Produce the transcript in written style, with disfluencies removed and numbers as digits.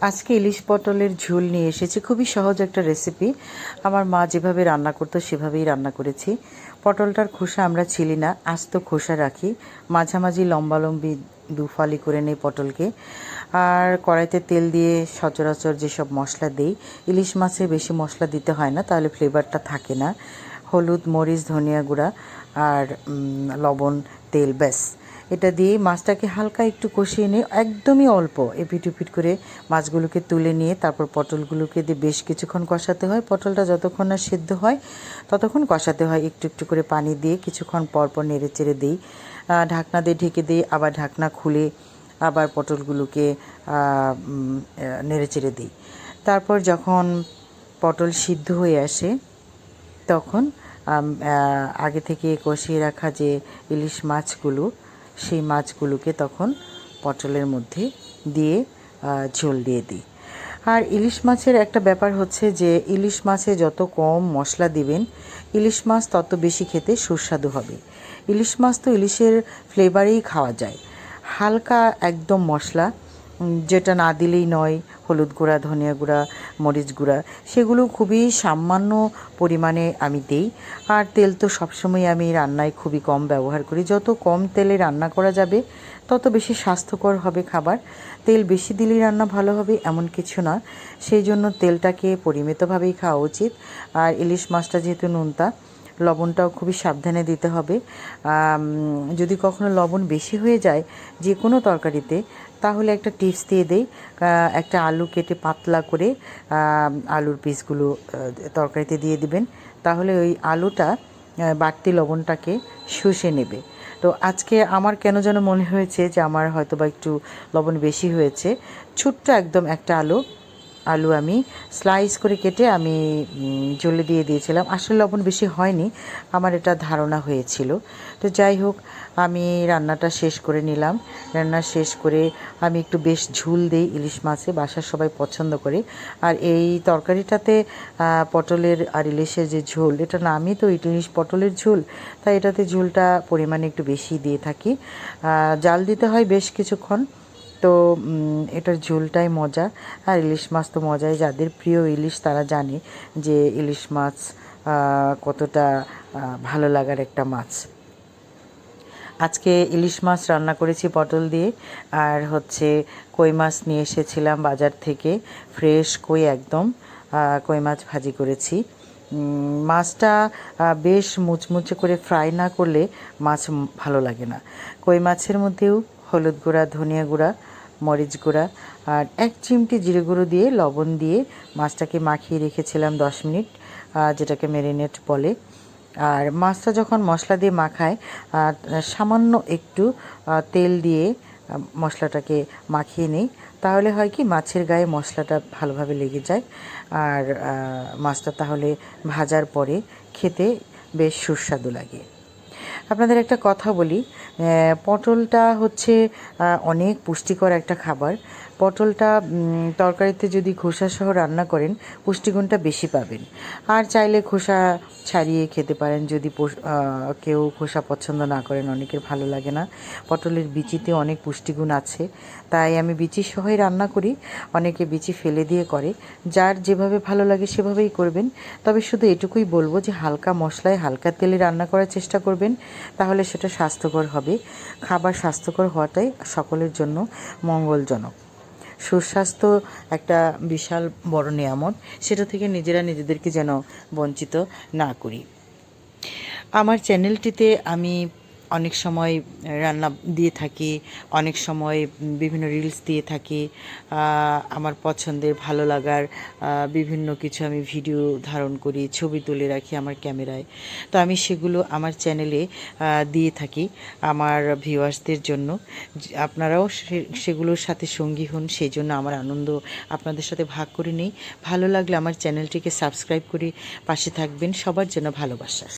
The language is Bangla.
আজকে ইলিশ পটলের ঝোল নিয়ে এসেছি। খুবই সহজ একটা রেসিপি। আমার মা যেভাবে রান্না করতো সেভাবেই রান্না করেছি। পটলটার খোসা আমরা ছিলি না, আস্ত খোসা রাখি। মাঝামাঝি লম্বালম্বি দুফালি করে নেই পটলকে। আর কড়াইতে তেল দিয়ে সচরাচর যেসব মশলা দেই, ইলিশ মাছে বেশি মশলা দিতে হয় না, তাহলে ফ্লেভারটা থাকে না। হলুদ, মরিচ, ধনিয়া গুঁড়া আর লবণ, তেল, ব্যাস। এটা দিয়ে মাছটাকে হালকা একটু কষিয়ে নিয়ে একদমই অল্প এপিট ওপিট করে মাছগুলোকে তুলে নিয়ে তারপর পটলগুলোকে দিয়ে বেশ কিছুক্ষণ কষাতে হয়। পটলটা যতক্ষণ না সেদ্ধ হয় ততক্ষণ কষাতে হয়। একটু একটু করে পানি দিয়ে কিছুক্ষণ পর পর নেড়ে চেড়ে দিই, ঢাকনা দিয়ে ঢেকে দিই, আবার ঢাকনা খুলে আবার পটলগুলোকে নেড়ে চেড়ে দিই। তারপর যখন পটল সিদ্ধ হয়ে আসে তখন আগে থেকে কষিয়ে রাখা যে ইলিশ মাছগুলো, সেই মাছগুলোকে তখন পটলের মধ্যে দিয়ে ঝোল দিয়ে দিই। আর ইলিশ মাছের একটা ব্যাপার হচ্ছে যে ইলিশ মাছে যত কম মশলা দিবেন ইলিশ মাছ তত বেশি খেতে সুস্বাদু হবে। ইলিশ মাছ তো ইলিশের ফ্লেভারেই খাওয়া যায়। হালকা একদম মশলা, যেটা না দিলেই নয়, হলুদ গুঁড়া, ধনিয়া গুঁড়া, মরিচ গুঁড়া, সেগুলো খুবই সামান্য পরিমাণে আমি দিই। আর তেল তো সবসময় আমি রান্নায় খুবই কম ব্যবহার করি। যত কম তেলে রান্না করা যাবে তত বেশি স্বাস্থ্যকর হবে খাবার। তেল বেশি দিলেই রান্না ভালো হবে এমন কিছু না, সেই জন্য তেলটাকে পরিমিতভাবেই খাওয়া উচিত। আর ইলিশ মাছটা যেহেতু নোনতা, লবণটাও খুবই সাবধানে দিতে হবে। যদি কখনো লবণ বেশি হয়ে যায় যে কোনো তরকারিতে, তাহলে একটা টিপস দিয়ে দেই, একটা আলু কেটে পাতলা করে আলুর পিসগুলো তরকারিতে দিয়ে দিবেন, তাহলে ওই আলুটা বাড়তি লবণটাকে শুষে নেবে। তো আজকে আমার কেন যেন মনে হয়েছে যে আমার হয়তো বা একটু লবণ বেশি হয়েছে। ছোট্ট একদম একটা আলু আমি স্লাইস করে কেটে আমি ঝোলে দিয়ে দিয়েছিলাম। আসলে লবণ বেশি হয়নি, আমার এটা ধারণা হয়েছিল। তো যাই হোক, আমি রান্নাটা শেষ করে নিলাম। রান্না শেষ করে আমি একটু বেশ ঝোল দিই ইলিশ মাছে, বাসার সবাই পছন্দ করে। আর এই তরকারিটাতে পটলের আর ইলিশের যে ঝোল, এটা নামই তো ইলিশ পটলের ঝোল, তাই এটাতে ঝোলটা পরিমাণে একটু বেশি দিয়ে থাকি। জাল দিতে হয় বেশ কিছুক্ষণ। তো এটার ঝোলটাই মজা। আর ইলিশ মাছ তো মজাই, যাদের প্রিয় ইলিশ তারা জানে যে ইলিশ মাছ কতটা ভালো লাগার একটা মাছ। আজকে ইলিশ মাছ রান্না করেছি পটল দিয়ে। আর হচ্ছে কই মাছ নিয়ে এসেছিলাম বাজার থেকে, ফ্রেশ কই একদম। কই মাছ ভাজি করেছি। মাছটা বেশ মুচমুচে করে ফ্রাই না করলে মাছ ভালো লাগে না। কই মাছের মধ্যেও হলুদ গুঁড়া, ধনিয়া গুঁড়া, মরিচ গুঁড়া আর 1 চিমটি জিরে গুঁড়ো দিয়ে লবণ দিয়ে মাছটাকে মাখিয়ে রেখেছিলাম 10 মিনিট, যেটাকে ম্যারিনেট বলে। আর মাছটা যখন মশলা দিয়ে মাখায়, সামান্য একটু তেল দিয়ে মশলাটাকে মাখিয়ে নিই, তাহলে হয় কি মাছের গায়ে মশলাটা ভালোভাবে লেগে যায়। আর মাছটা তাহলে ভাজার পরে খেতে বেশ সুস্বাদু লাগে। আপনাদের একটা কথা বলি, পটলটা হচ্ছে অনেক পুষ্টিকর একটা খাবার। পটলটা তরকারিতে যদি খোসাসহ রান্না করেন পুষ্টিগুণটা বেশি পাবেন। আর চাইলে খোসা ছাড়িয়ে খেতে পারেন যদি কেউ খোসা পছন্দ না করেন, অনেকের ভালো লাগে না। পটলের বিচিতে অনেক পুষ্টিগুণ আছে, তাই আমি বিচি সহই রান্না করি। অনেকে বিচি ফেলে দিয়ে করে, যার যেভাবে ভালো লাগে সেভাবেই করবেন। তবে শুধু এটুকুই বলবো যে হালকা মশলায় হালকা তেলে রান্না করার চেষ্টা করবেন, তাহলে সেটা স্বাস্থ্যকর হবে। খাবার স্বাস্থ্যকর হওয়াটাই সকলের জন্য মঙ্গলজনক। সুস্বাস্থ্য একটা বিশাল বড় নেয়ামত, সেটা থেকে নিজেরা নিজেদেরকে যেন বঞ্চিত না করি। আমার চ্যানেলটিতে আমি অনেক সময় রান্না দিয়ে থাকি, অনেক সময় বিভিন্ন রিলস দিয়ে থাকি। আমার পছন্দের ভালো লাগার বিভিন্ন কিছু আমি ভিডিও ধারণ করি, ছবি তুলে রাখি আমার ক্যামেরায়। তো আমি সেগুলো আমার চ্যানেলে দিয়ে থাকি আমার ভিউয়ার্সদের জন্য। আপনারাও সেগুলোর সাথে সঙ্গী হন, সেই জন্য আমার আনন্দ আপনাদের সাথে ভাগ করে নিই। ভালো লাগলে আমার চ্যানেলটিকে সাবস্ক্রাইব করে পাশে থাকবেন। সবার জন্য ভালোবাসা।